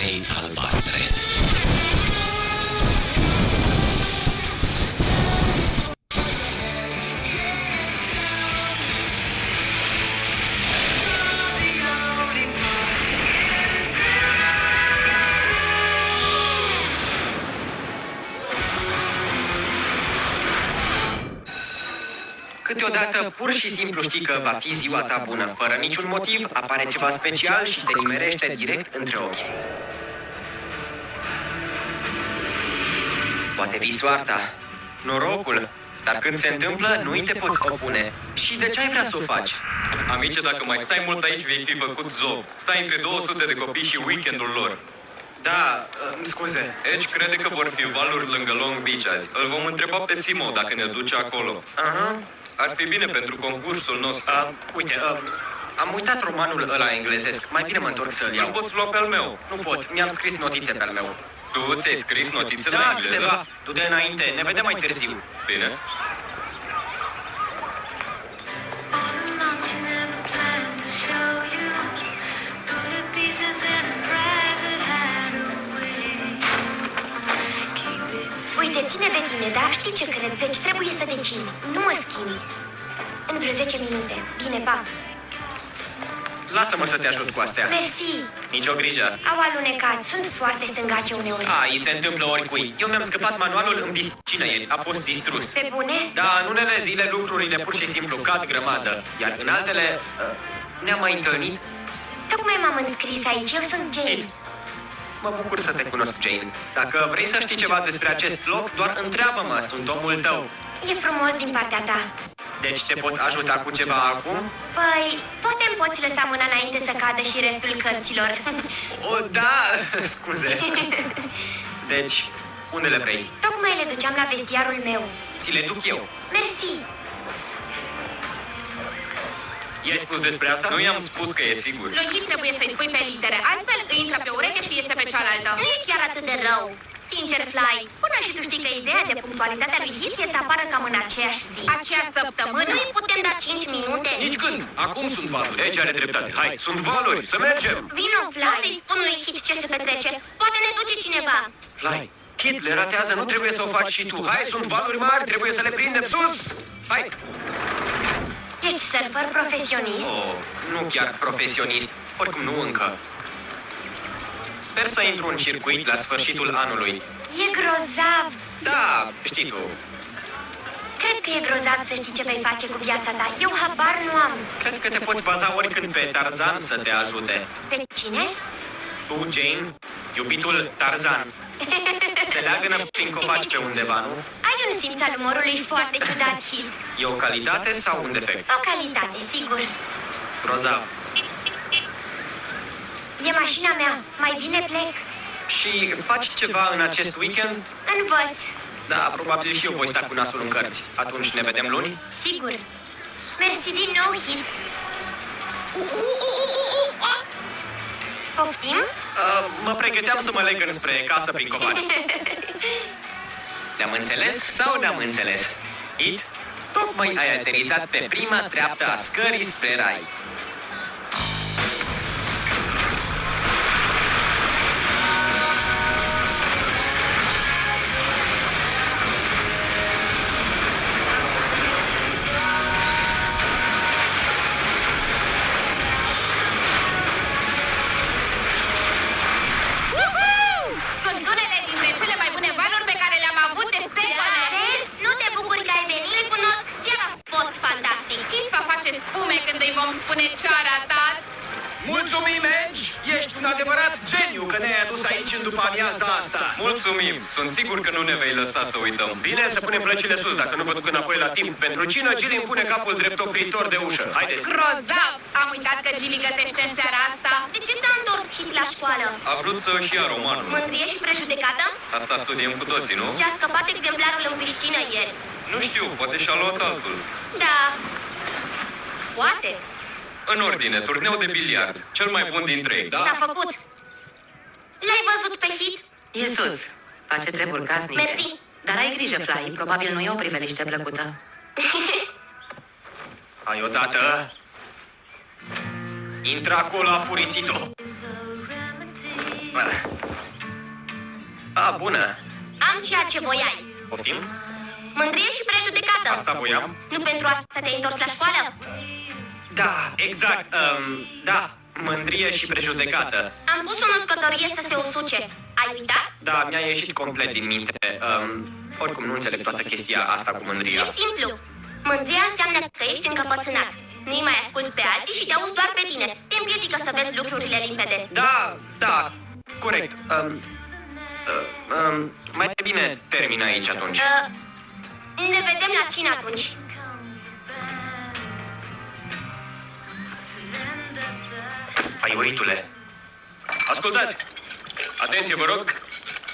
fei albastre. Câteodată, pur și simplu știi că va fi ziua ta bună. Fără niciun motiv, apare ceva special și te nimerește direct între ochi. Poate fi soarta, norocul, dar când se întâmplă, nu-i te poți opune. Și de ce ai vrea să o faci? Amice, dacă mai stai mult aici, vei fi făcut zob. Stai între 200 de copii și weekendul lor. Da, scuze. Edge crede că vor fi valuri lângă Long Beach azi. Îl vom întreba pe Simo dacă ne duce acolo. Aha. Ar fi bine pentru concursul nostru. Uite, am uitat romanul ăla englezesc. Mai bine mă întorc să-l Îl iau. poți lua pe al meu. Nu pot, mi-am scris notițe pe al meu. Tu ți-ai scris notițele Da, în engleză? câteva. Du-te înainte, ne vedem mai târziu. Bine. Uite, ține de tine, da? Știi ce cred? Deci trebuie să decizi. Nu mă schimbi. În vreo 10 minute. Bine, pa. Lasă-mă să te ajut cu astea. Mersi. Nici o grijă. Au alunecat. Sunt foarte stângace uneori. Îi se întâmplă oricui. Eu mi-am scăpat manualul în piscină ieri. A fost distrus. Pe bune? Da, în unele zile lucrurile pur și simplu cad grămadă. Iar în altele, ne-am mai întâlnit. Tocmai m-am înscris aici. Eu sunt Jane. Kit. Mă bucur să te cunosc, Jane. Dacă vrei să știi ceva despre acest loc, doar întreabă-mă. Sunt omul tău. E frumos din partea ta. Deci te pot ajuta cu ceva acum? Păi, poate îmi poți lăsa mâna înainte să cadă și restul cărților. O, da, scuze. Deci, unde le vrei? Tocmai le duceam la vestiarul meu. Ți le duc eu. Mersi. I-ai spus despre asta? Nu i-am spus că e sigur. Lui Hit trebuie să-i spui pe litere, altfel îi intră pe ureche și iese pe cealaltă. Nu e chiar atât de rău. Sincer, Fly, până și tu știi că ideea de punctualitatea lui Hit e să apară cam în aceeași zi. Aceea săptămână? Nu-i putem da 5 minute? Nici când. Acum sunt valuri. Deci are dreptate. Hai, sunt valuri. Să mergem. Vino, Fly. O să-i spun lui Hit ce se petrece. Poate ne duce cineva. Fly. Kit, le ratează, nu trebuie să o faci și tu. Hai, sunt valuri mari, trebuie să le prindem sus. Hai. Ești surfer profesionist? Nu chiar profesionist. Oricum nu încă. Sper să intru în circuit la sfârșitul anului. E grozav. Da, știi tu. Cred că e grozav să știi ce vei face cu viața ta. Eu habar nu am. Cred că te poți baza oricând pe Tarzan să te ajute. Pe cine? Tu, Jane, iubitul Tarzan. Se leagănă prin copaci pe undeva, nu? Ai un simț al umorului foarte ciudat, Hit. E o calitate sau un defect? O calitate, sigur. Grozav. E mașina mea. Mai bine plec. Și faci ceva în acest weekend? Învăț. Da, probabil și eu voi sta cu nasul în cărți. Atunci ne vedem luni? Sigur. Mersi din nou, Hit. Poftim? Mă pregăteam să mă leg înspre casă prin copaci. Ne-am înțeles sau ne-am înțeles? It, tocmai ai aterizat pe prima treaptă a scării spre rai. Sunt unele dintre cele mai bune valuri pe care le-am avut de secole. Vezi? Nu te bucuri că ai venit? Recunosc, chiar a fost fantastic. Hit va face spume când îi vom spune ce a ratat. Mulțumim, Edge! Ești un adevărat geniu că ne-ai adus aici în după amiaza asta. Mulțumim! Sunt sigur că nu ne vei lăsa să uităm. Bine să punem plăcile sus, dacă nu vă duc înapoi la timp. Pentru cină, Gilly îmi pune capul drept opritor de ușă. Haideți! Grozav! Am uitat că Gilly gătește în seara asta. De ce s-a întors Hit la școală? A vrut să își ia romanul. Mândrie și prejudecată? Asta studiem cu toții, nu? Și-a scăpat exemplarul în piscină ieri. Nu știu, poate și-a luat altul. Da. Poate. În ordine, turneu de biliard. Cel mai bun dintre ei, da? S-a făcut. L-ai văzut pe Hit? E sus. Face treburi casnice. Mersi. Dar ai grijă, Fly. Probabil nu e o priveliște plăcută. Hai odată! Intră acolo, afurisito! is a remedy. Bună. Am ceea ce voiai. Poftim? Mândrie și prejudecată. Asta voiam? Nu pentru asta te-ai întors la școală? Da, exact. Da, mândrie și prejudecată. Am pus o uscătorie să se usuce. Ai uitat? Da, mi-a ieșit complet din minte. Oricum nu înțeleg toată chestia asta cu mândria. E simplu. Mândria înseamnă că ești încăpățânat. Nu-i mai asculți pe alții și te auzi doar pe tine. Te împiedică să vezi lucrurile limpede. Da, corect. Mai bine termin aici atunci. Ne vedem la cină atunci. Aiuritule. Ascultați! Atenție, vă rog!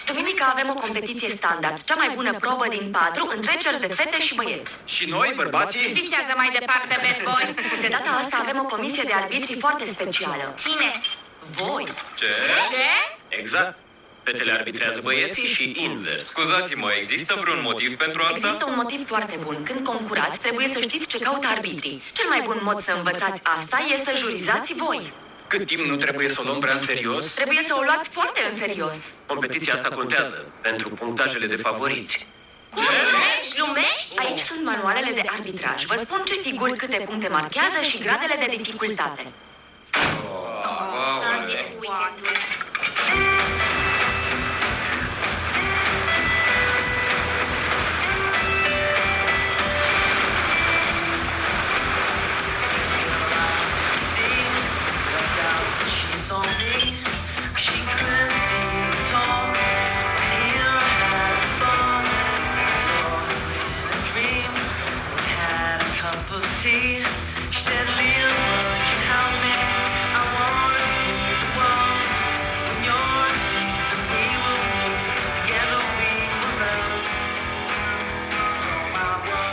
Duminică avem o competiție standard, cea mai bună probă din 4, întreceri de fete și băieți. Și noi, bărbații? Visează mai departe, bad boy. De data asta avem o comisie de arbitri foarte specială. Cine? Voi. Ce? Ce? Exact. Fetele arbitrează băieții și invers. Scuzați-mă, există vreun motiv pentru asta? Există un motiv foarte bun. Când concurați, trebuie să știți ce caută arbitrii. Cel mai bun mod să învățați asta e să jurizați voi. Cât timp nu trebuie să o luăm prea în serios? Trebuie să o luați foarte în serios. Competiția asta contează pentru punctajele de favoriți. Cum? Glumești? Aici sunt manualele de arbitraj. Vă spun ce figuri câte puncte marchează și gradele de dificultate.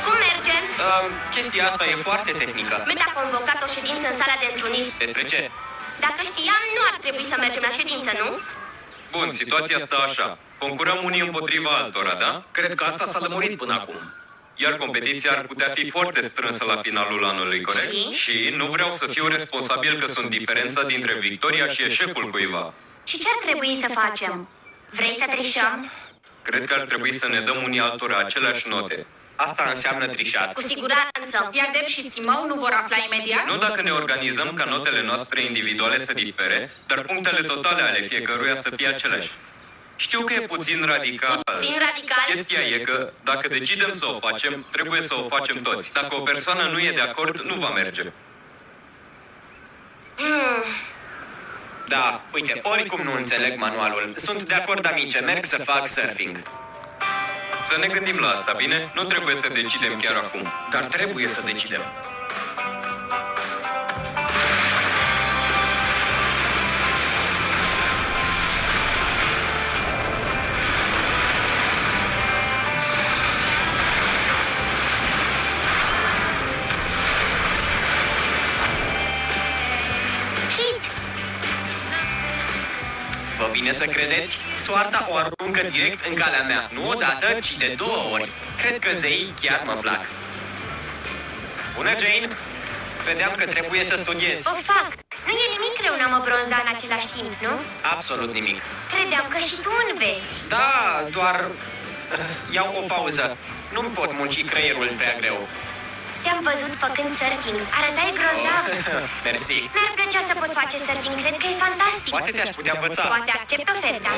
Cum merge? Chestia asta e foarte tehnică. Meta a convocat o ședință în sala de întruniri. Despre ce? Dacă știam, nu ar trebui să mergem la ședință, nu? Bun, situația stă așa. Concurăm unii împotriva altora, da? Cred că asta s-a lămurit până acum. Iar competiția ar putea fi foarte strânsă la finalul anului, corect? Și nu vreau să fiu responsabil că sunt diferența dintre victoria și eșecul cuiva. Și ce ar trebui să facem? Vrei să trișăm? Cred că ar trebui să ne dăm unii altora aceleași note. Asta înseamnă trișat. Cu siguranță. Iar Deb și Simău nu vor afla imediat? Nu dacă ne organizăm ca notele noastre individuale să difere, dar punctele totale ale fiecăruia să fie aceleași. Știu că e puțin radical. Puțin radical? Chestia e că, dacă decidem să o facem, trebuie să o facem toți. Dacă o persoană nu e de acord, nu va merge. Da, uite, oricum nu înțeleg manualul. Sunt de acord, amice, merg să fac surfing. Să ne gândim la asta, bine? Nu trebuie să decidem chiar acum. Dar trebuie să decidem. Vă vine să credeți? Soarta o aruncă direct în calea mea. Nu odată, ci de 2 ori. Cred că zeii chiar mă plac. Bună, Jane! Credeam că trebuie să studiez. O fac. Nu e nimic greu în a mă bronza în același timp, nu? Absolut nimic. Credeam că și tu înveți. Da, doar iau o pauză. Nu-mi pot munci creierul prea greu. Te-am văzut făcând surfing. Arătai grozav. Mersi. Mi-ar plăcea să pot face surfing. Cred că e fantastic. Poate te-aș putea învăța. Poate accept oferta.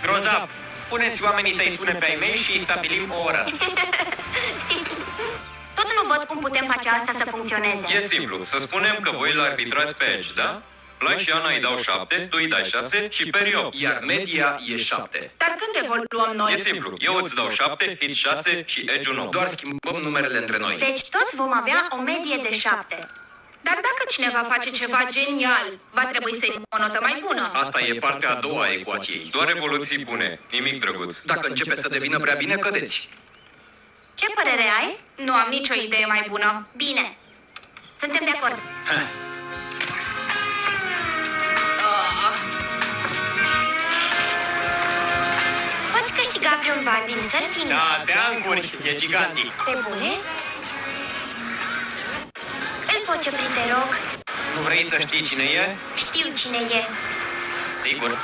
Grozav. Puneți oamenii să-i spune pe ai mei și stabilim o oră. Tot nu văd cum putem face asta să funcționeze. E simplu. Să spunem că voi îl arbitrați pe Edge, da? Lai și Ana îi dau 7, tu îi dai 6 și Perry 8. Iar media e 7. Dar când evoluăm noi? E simplu. Eu îți dau 7, Hit 6 și Edge 1. Doar schimbăm numerele între noi. Deci toți vom avea o medie de 7. Dar dacă cineva face ceva genial, va trebui să-i o notă mai bună. Asta e partea a doua a ecuației. Doar evoluții bune, nimic drăguț. Dacă începe să devină prea bine, cădeți. Ce părere ai? Nu am nicio idee mai bună. Bine. Suntem de acord. Poți câștiga vreun ban din surfing? Da, teancuri, e gigantic. Pe bune? Îl poți opri, te rog? Nu vrei să știi cine e? Știu cine e. Sigur.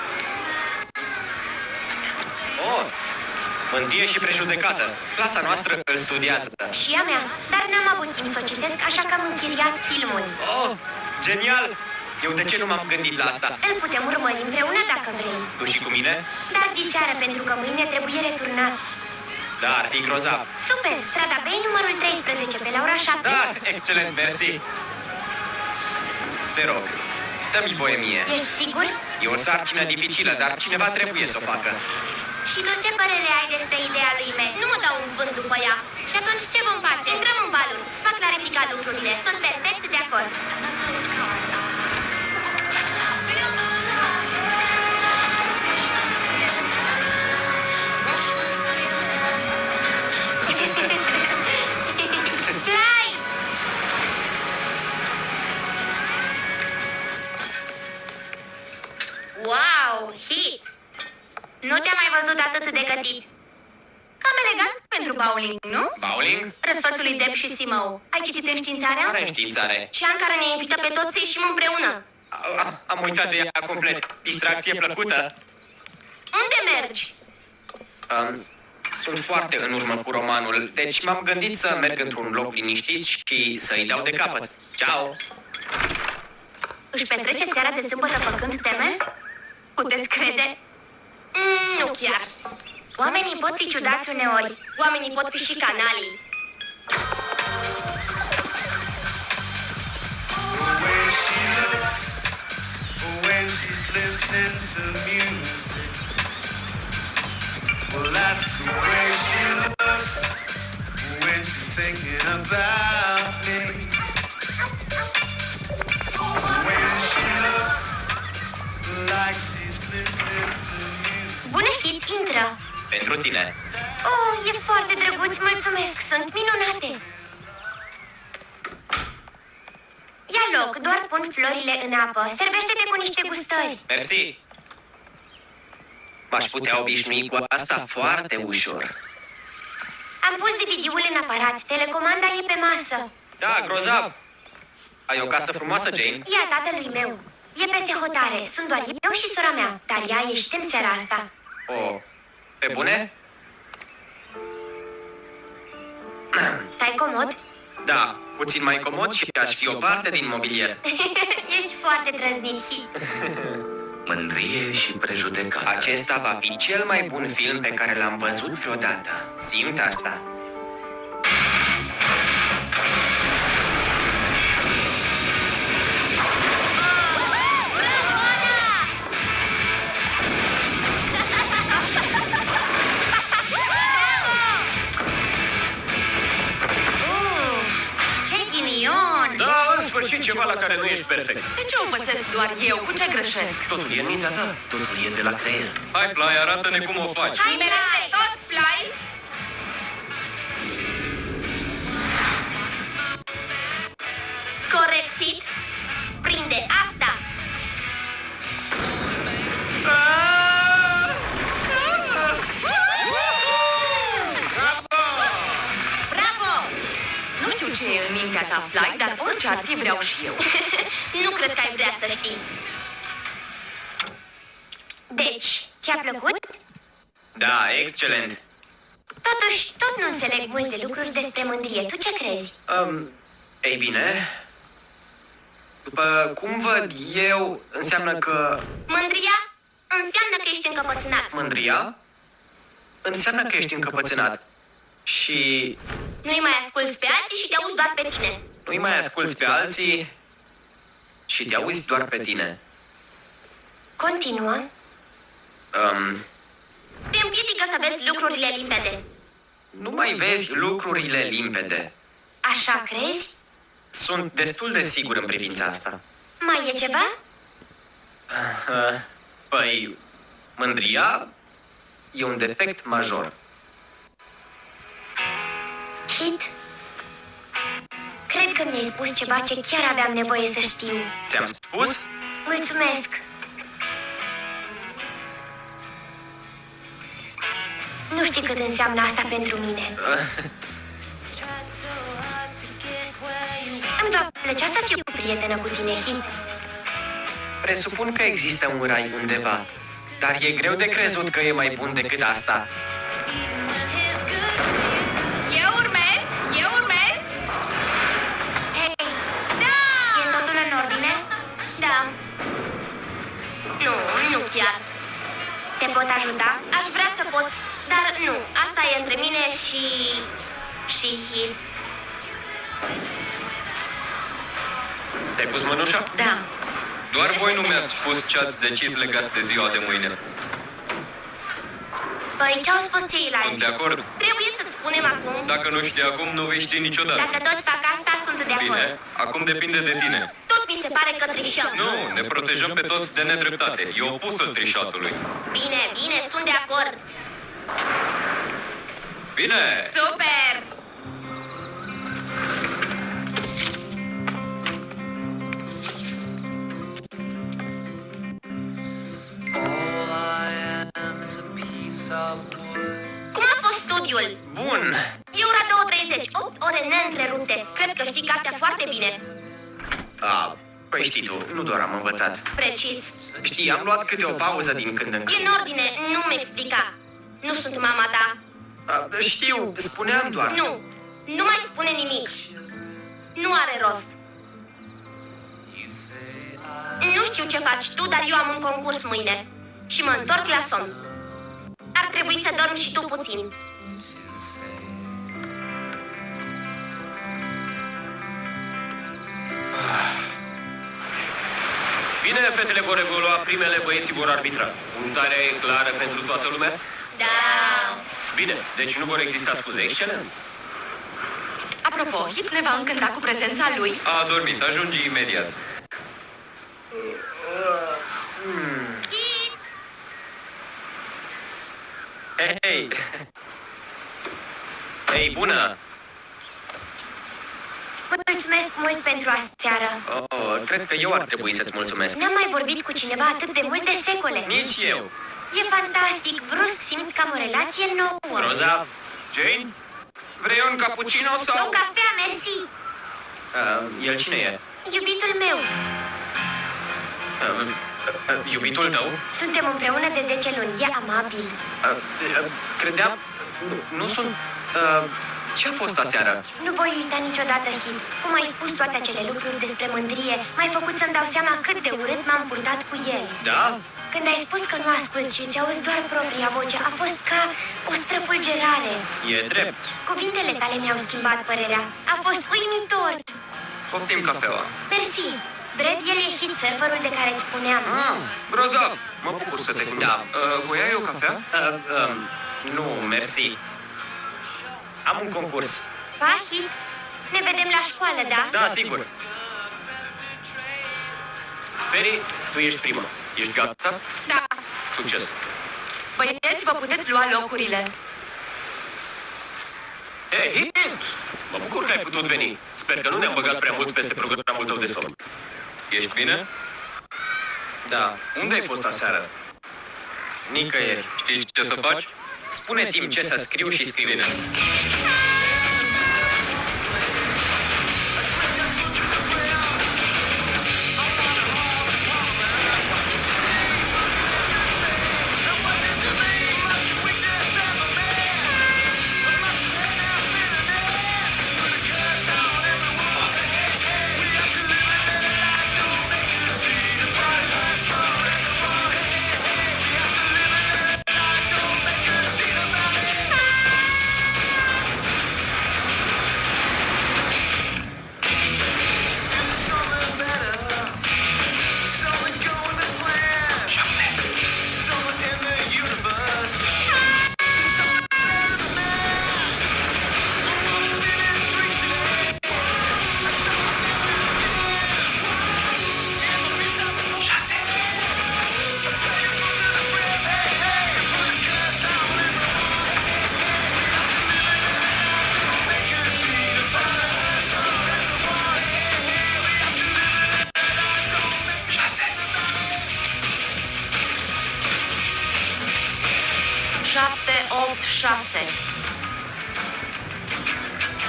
Oh, mândrie și prejudecată. Clasa noastră îl studiază. Și a mea, dar n-am avut timp să o citesc, așa că am închiriat filmul. Oh, genial! Eu de ce nu m-am gândit la asta? Îl putem urmări împreună dacă vrei. Tu și cu mine? Dar diseară, pentru că mâine trebuie returnat. Da, ar fi grozav. Super! Strada Bay, numărul 13, pe la ora 7. Da, excelent, mersi. Te rog, dă-mi voie mie. Ești sigur? E o sarcină dificilă, dar cineva trebuie să o facă. Și tu ce părere ai despre ideea lui Matt? Nu mă dau un vânt după ea. Și atunci ce vom face? Intrăm în baluri. Va clarifica lucrurile. Sunt perfect de acord. Fly! Wow, hit! Nu te-am mai văzut atât de gătit. Cam elegant pentru bowling, nu? Bowling? Răsfățul lui Deb și Simău. Ai citit înștiințarea? Care înștiințare? Și an care ne invită pe toți să ieșim împreună. Am uitat de ea complet. Distracție plăcută. Unde mergi? Sunt foarte în urmă cu romanul, deci m-am gândit să merg într-un loc liniștit și să-i dau de capăt. Ciao! Își petrece seara de sâmbătă făcând teme? Puteți crede? Nu chiar. Oamenii pot fi ciudați uneori. Oamenii pot fi și canalii. When she looks, when she's listening to music, well, that's the way she looks when she's thinking about me. When she looks like she's listening to music. Bună, Hit, intră! Pentru tine. Oh, e foarte drăguț, mulțumesc, sunt minunate! Ia loc, doar pun florile în apă. Servește-te cu niște gustări. Mersi! M-aș putea obișnui cu asta foarte ușor. Am pus DVD-ul în aparat. Telecomanda e pe masă. Da, grozav! Ai o casă frumoasă, Jane? E a tatălui meu. E peste hotare. Sunt doar eu și sora mea. Dar ea a ieșit în seara asta. Oh, pe bune? Stai comod? Da, puțin mai comod și aș fi o parte din mobilier. Ești foarte trăznit, Hit. Mândrie și prejudecată. Acesta va fi cel mai bun film pe care l-am văzut vreodată. Simt asta. Ce ghinion! Da, în sfârșit ceva la care nu ești perfect. De ce o învățesc doar eu? Cu ce greșesc? Totul e în mintea ta. Totul e de la creier. Hai, Fly, arată-ne cum o faci. Nimerește tot, Fly! Corect, Hit! Prinde asta! Bravo! Nu știu ce e în mintea ta, Fly, dar orice ar fi vreau și eu. Nu cred că ai vrea să știi. Deci, ți-a plăcut? Da, excelent. Totuși, tot nu înțeleg multe lucruri despre mândrie. Tu ce crezi? Ei bine, după cum văd eu, înseamnă că Mândria înseamnă că ești încăpățânat. mândria înseamnă că ești încăpățânat. Și Nu-i mai asculți pe alții și te auzi doar pe tine. nu-i mai asculți pe alții și te auzi doar pe tine. Continuă. Te împiedică să vezi lucrurile limpede. Nu mai vezi lucrurile limpede. Așa crezi? Sunt destul de sigur în privința asta. Mai e ceva? Păi, mândria e un defect major. Hit? Cred că mi-ai spus ceva ce chiar aveam nevoie să știu. Ți-am spus? Mulțumesc! Nu știi cât înseamnă asta pentru mine. Îmi va plăcea să fiu prietenă cu tine, Hit. Presupun că există un rai undeva. Dar e greu de crezut că e mai bun decât asta. Eu urmez! Hei! Da! E totul în ordine? Da, Nu chiar. Te pot ajuta? aș vrea să poți, dar nu. Asta e între mine și Hit. Te-ai pus mănușa? Da. Doar voi nu mi-ați spus ce ați decis legat de ziua de mâine. Păi, ce-au spus Sunt ceilalți? de acord? Trebuie să-ți spunem acum. Dacă nu știi acum, nu vei ști niciodată. Dacă toți fac asta, sunt de acord. Bine, acum depinde de tine. Tot mi se pare că trișăm. Nu, ne protejăm pe toți de nedreptate. E opusul trișatului. Bine, sunt de acord. Bine! Super! Cum a fost studiul? Bun! E ora 2:30, 8 ore neîntrerupte. Cred că știi cartea foarte bine. Păi știi tu, nu doar am învățat. Precis. Știi, am luat câte o pauză din când în E când. în ordine, nu-mi explica. Nu sunt mama ta. Știu, spuneam doar. Nu mai spune nimic. Nu are rost. Nu știu ce faci tu, dar eu am un concurs mâine. Și mă întorc la somn. Ar trebui să dormi și tu puțin. Bine, fetele vor evolua, primele băieții vor arbitra. Punctarea e clară pentru toată lumea? Da. Bine, deci nu vor exista scuze. Excelent. Apropo, Hit ne va încânta cu prezența lui. A adormit, ajunge imediat. Hei! Hei, bună! Mulțumesc mult pentru aseară. Cred că eu ar trebui să-ți mulțumesc. N-am mai vorbit cu cineva atât de multe secole. Nici eu. E fantastic, brusc simt că am o relație nouă. Roza? Jane? Vrei un cappuccino O sau... cafea, mersi. El cine e? Iubitul meu. Iubitul tău? Suntem împreună de 10 luni. E amabil. Credeam... Nu sunt... Ce a fost aseară? Nu voi uita niciodată, Hit. Cum ai spus toate acele lucruri despre mândrie, m-ai făcut să-mi dau seama cât de urât m-am purtat cu el. Da? Când ai spus că nu asculti și îți auzi doar propria voce, a fost ca o străfulgerare. E drept. Cuvintele tale mi-au schimbat părerea. A fost uimitor. Poftim cafeaua. Mersi. Brad, el e Hit, surferul de care îți spuneam. Grozav! Mă bucur să te cunosc. Da. Voiai o cafea? Nu, mersi. Am un concurs. Pa, Hit. Ne vedem la școală, da? Da, sigur. Perry, tu ești prima. Ești gata? Da. Succes. Băieți, vă puteți lua locurile. Hei, Hit! Mă bucur că ai putut veni. Sper că nu ne-am băgat prea mult peste programul tău de somn. Ești bine? Da. Unde ai fost aseară? Nicăieri. Știi ce să faci? Spuneți-mi ce să scriu și scriu. Bine.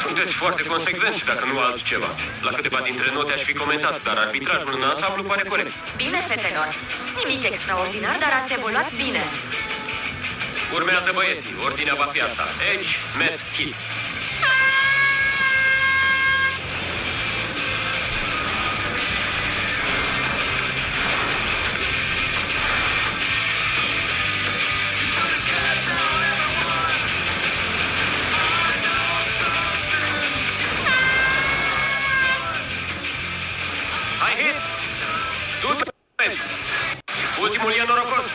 Sunteți foarte consecvenți, dacă nu altceva. La câteva dintre note aș fi comentat, dar arbitrajul în ansamblu pare corect. Bine, fetelor. Nimic extraordinar, dar ați evoluat bine. Urmează băieții, ordinea va fi asta. Edge, Met, Hit. Hai, Hit! Du-te, vezi! Ultimul e norocos!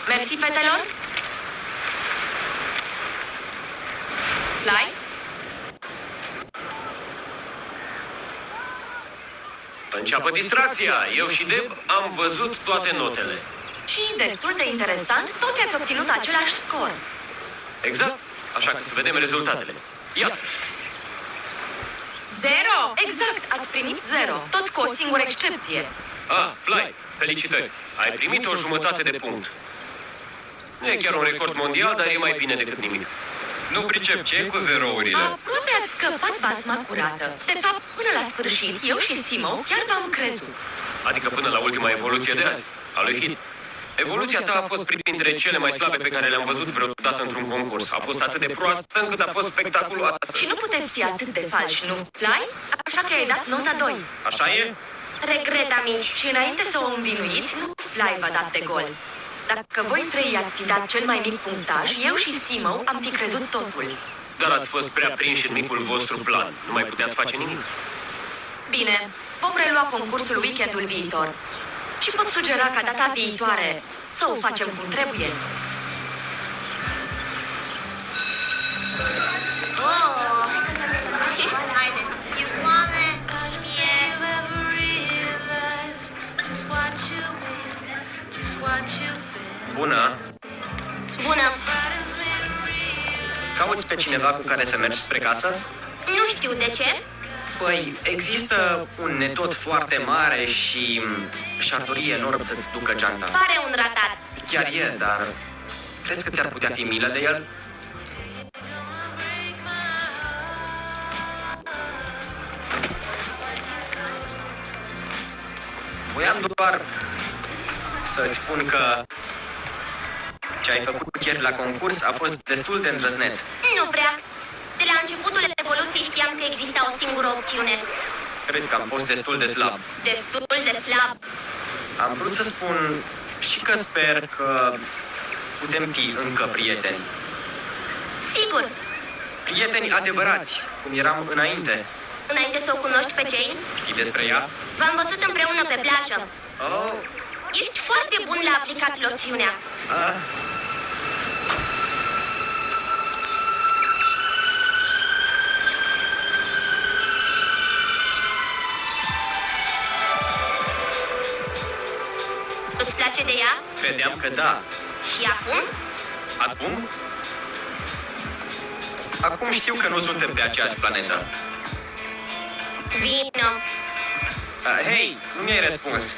Mersi, fetelor. Fly? Înceapă distracția! Eu și Deb am văzut toate notele. Și destul de interesant, toți ați obținut același scor. Exact? Așa că să vedem rezultatele. Iată! 0! Exact, ați primit 0. Toți cu o singură excepție. Ah, Fly, felicitări! Ai primit o jumătate de punct. Nu e chiar un record mondial, dar e mai bine decât nimic. Nu pricep ce e cu zerourile. Aproape ați scăpat basma curată. De fapt, până la sfârșit, eu și Simo chiar v-am crezut. Adică până la ultima evoluție de azi, a lui Hit. Evoluția ta a fost printre cele mai slabe pe care le-am văzut vreodată într-un concurs. A fost atât de proastă încât a fost spectaculoasă. Și nu puteți fi atât de falși, nu, Fly? Așa că ai dat nota 2. Așa e? Regret, amici. Și înainte să o învinuiți, nu Fly v-a dat de gol. Dacă voi trei ați fi dat cel mai mic punctaj, eu și Simo am fi crezut totul. Dar ați fost prea prinși în micul vostru plan. Nu mai puteați face nimic. Bine, vom relua concursul weekendul viitor. Și pot sugera ca data viitoare să o facem cum trebuie. Bună! Bună. Cauți pe cineva cu care să mergi spre casă? Nu știu de ce. Păi, există un netot foarte mare și și-ar dori enorm să-ți ducă geanta. Pare un ratat. Chiar e, dar crezi că ți-ar putea fi milă de el? Voiam doar să-ți spun că ce ai făcut ieri la concurs a fost destul de îndrăzneț. Nu prea. De la începutul evoluției știam că exista o singură opțiune. Cred că am fost destul de slab. Destul de slab. Am vrut să spun și că sper că putem fi încă prieteni. Sigur. Prieteni adevărați, cum eram înainte. Înainte să o cunoști pe Jane, Știi despre ea? v-am văzut împreună pe plajă. Oh, Ești foarte bun la aplicat loțiunea. ah. Îți place de ea? Credeam că da. Și acum? Acum? Acum știu că nu suntem pe aceeași planetă. Vino. Hei, nu mi-ai răspuns.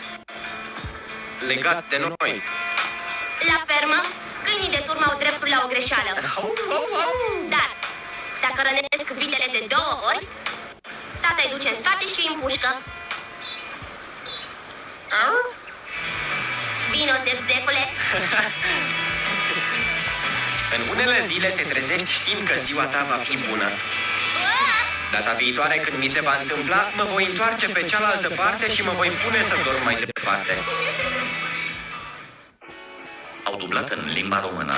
Legat de noi. La fermă, câinii de turmă au dreptul la o greșeală. Dar, dacă rănesc vitele de 2 ori, tata îi duce în spate și îi împușcă. Vino, zerzecule. În unele zile te trezești știind că ziua ta va fi bună. Data viitoare, când mi se va întâmpla, mă voi întoarce pe cealaltă parte și mă voi pune să dorm mai departe. Au dublat în limba română